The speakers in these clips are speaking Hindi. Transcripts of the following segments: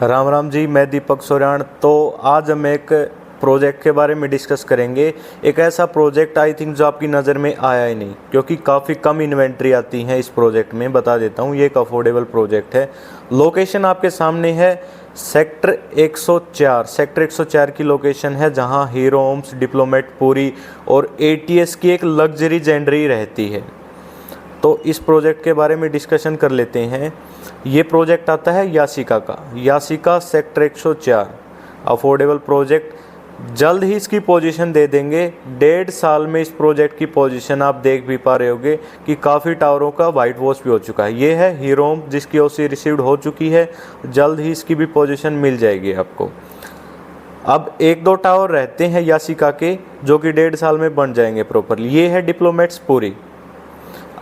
राम राम जी, मैं दीपक सोराण। तो आज हम एक प्रोजेक्ट के बारे में डिस्कस करेंगे। एक ऐसा प्रोजेक्ट आई थिंक जो आपकी नज़र में आया ही नहीं, क्योंकि काफ़ी कम इन्वेंट्री आती है इस प्रोजेक्ट में। बता देता हूँ, ये एक अफोर्डेबल प्रोजेक्ट है। लोकेशन आपके सामने है सेक्टर 104। सेक्टर 104 की लोकेशन है, जहाँ हीरो होम्स, डिप्लोमेट पूरी और ATS की एक लग्जरी जेंडरी रहती है। तो इस प्रोजेक्ट के बारे में डिस्कशन कर लेते हैं। ये प्रोजेक्ट आता है यासिका का। Yashica sector 104 affordable project. जल्द ही इसकी पोजीशन दे देंगे। 1.5 साल में इस प्रोजेक्ट की पोजीशन आप देख भी पा रहे होगे कि काफ़ी टावरों का वाइट वॉश भी हो चुका है। ये है हीरो होम, जिसकी OC रिसीव्ड हो चुकी है। जल्द ही इसकी भी पोजीशन मिल जाएगी आपको। अब 1-2 टावर रहते हैं यासिका के, जो कि 1.5 साल में बन जाएंगे प्रॉपरली। ये है डिप्लोमेट्स पूरी।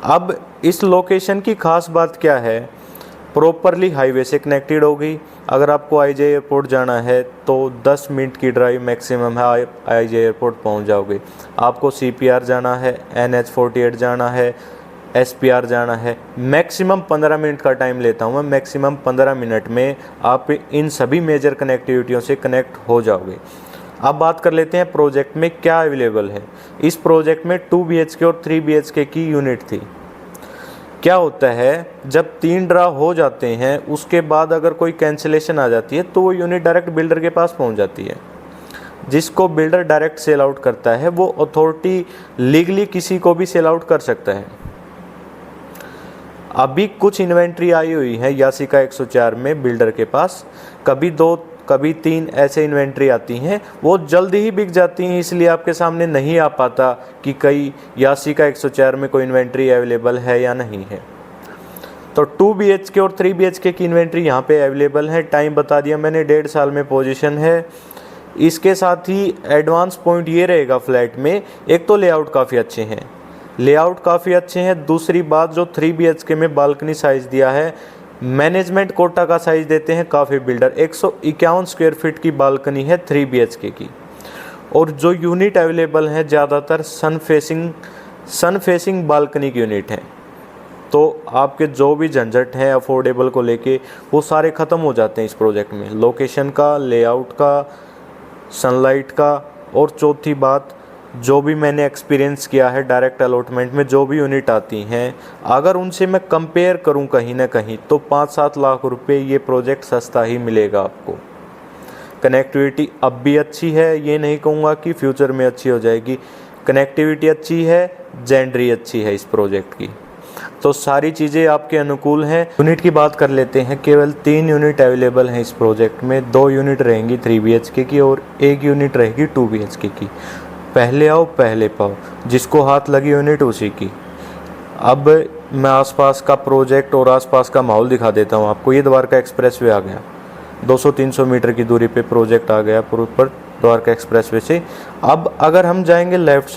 अब इस लोकेशन की खास बात क्या है, प्रॉपरली हाईवे से कनेक्टेड होगी। अगर आपको IJ एयरपोर्ट जाना है तो 10 मिनट की ड्राइव मैक्सिमम है, IJ एयरपोर्ट पहुंच जाओगे। आपको CPR जाना है, NH48 जाना है, SPR जाना है, मैक्सिमम 15 मिनट का टाइम लेता हूँ मैं। मैक्सिमम 15 मिनट में आप इन सभी मेजर कनेक्टिविटियों से कनेक्ट हो जाओगे। अब बात कर लेते हैं प्रोजेक्ट में क्या अवेलेबल है। इस प्रोजेक्ट में 2 BHK और 3 BHK की यूनिट थी। क्या होता है, जब 3 ड्रा हो जाते हैं उसके बाद अगर कोई कैंसिलेशन आ जाती है तो वो यूनिट डायरेक्ट बिल्डर के पास पहुंच जाती है। जिसको बिल्डर डायरेक्ट सेल आउट करता है, वो अथॉरिटी लीगली किसी को भी सेल आउट कर सकता है। अभी कुछ इन्वेंट्री आई हुई है यासिका 104 में बिल्डर के पास। कभी 2 कभी 3 ऐसे इन्वेंट्री आती हैं, वो जल्दी ही बिक जाती हैं, इसलिए आपके सामने नहीं आ पाता कि कई यासिका 104 में कोई इन्वेंट्री अवेलेबल है या नहीं है। तो 2 BHK और 3 BHK की इन्वेंट्री यहाँ पे अवेलेबल है। टाइम बता दिया मैंने, 1.5 साल में पोजीशन है। इसके साथ ही एडवांस पॉइंट ये रहेगा फ्लैट में, एक तो लेआउट काफ़ी अच्छे हैं। लेआउट काफ़ी अच्छे हैं। दूसरी बात, जो 3 BHK में बालकनी साइज़ दिया है, मैनेजमेंट कोटा का साइज़ देते हैं काफ़ी बिल्डर। 151 स्क्वायर फीट की बालकनी है 3 BHK की। और जो यूनिट अवेलेबल हैं ज़्यादातर सन फेसिंग बालकनी की यूनिट हैं। तो आपके जो भी झंझट हैं अफोर्डेबल को लेके, वो सारे ख़त्म हो जाते हैं इस प्रोजेक्ट में। लोकेशन का, लेआउट का, सनलाइट का, और चौथी बात, जो भी मैंने एक्सपीरियंस किया है डायरेक्ट अलॉटमेंट में जो भी यूनिट आती हैं, अगर उनसे मैं कंपेयर करूं कहीं ना कहीं, तो 5-7 लाख रुपए ये प्रोजेक्ट सस्ता ही मिलेगा आपको। कनेक्टिविटी अब भी अच्छी है, ये नहीं कहूँगा कि फ्यूचर में अच्छी हो जाएगी। कनेक्टिविटी अच्छी है, जेंडरी अच्छी है इस प्रोजेक्ट की, तो सारी चीज़ें आपके अनुकूल हैं। यूनिट की बात कर लेते हैं। केवल 3 यूनिट अवेलेबल हैं इस प्रोजेक्ट में। 2 यूनिट रहेंगी 3 BHK की और 1 यूनिट रहेगी 2 BHK की। पहले आओ पहले पाओ, जिसको हाथ लगी यूनिट उसी की। अब मैं आसपास का प्रोजेक्ट और आसपास का माहौल दिखा देता हूँ आपको। ये द्वारका एक्सप्रेसवे आ गया, 200-300 मीटर की दूरी पे प्रोजेक्ट आ गया प्रॉपर द्वारका एक्सप्रेसवे से। अब अगर हम जाएंगे लेफ़्ट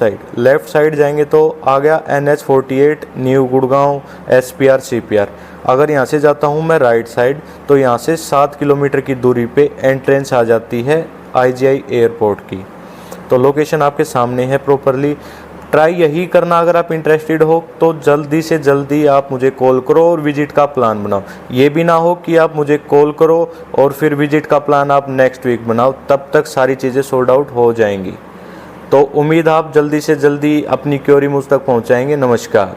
साइड जाएंगे तो आ गया NH48, new Gurgaon, SPR, CPR। अगर यहाँ से जाता हूँ मैं राइट साइड, तो यहाँ से 7 किलोमीटर की दूरी पे एंट्रेंस आ जाती है IGI एयरपोर्ट की। तो लोकेशन आपके सामने है प्रॉपरली। ट्राई यही करना, अगर आप इंटरेस्टेड हो तो जल्दी से जल्दी आप मुझे कॉल करो और विजिट का प्लान बनाओ। ये भी ना हो कि आप मुझे कॉल करो और फिर विजिट का प्लान आप नेक्स्ट वीक बनाओ, तब तक सारी चीज़ें सॉर्ट आउट हो जाएंगी। तो उम्मीद आप जल्दी से जल्दी अपनी क्वेरी मुझ तक पहुंचाएंगे। नमस्कार।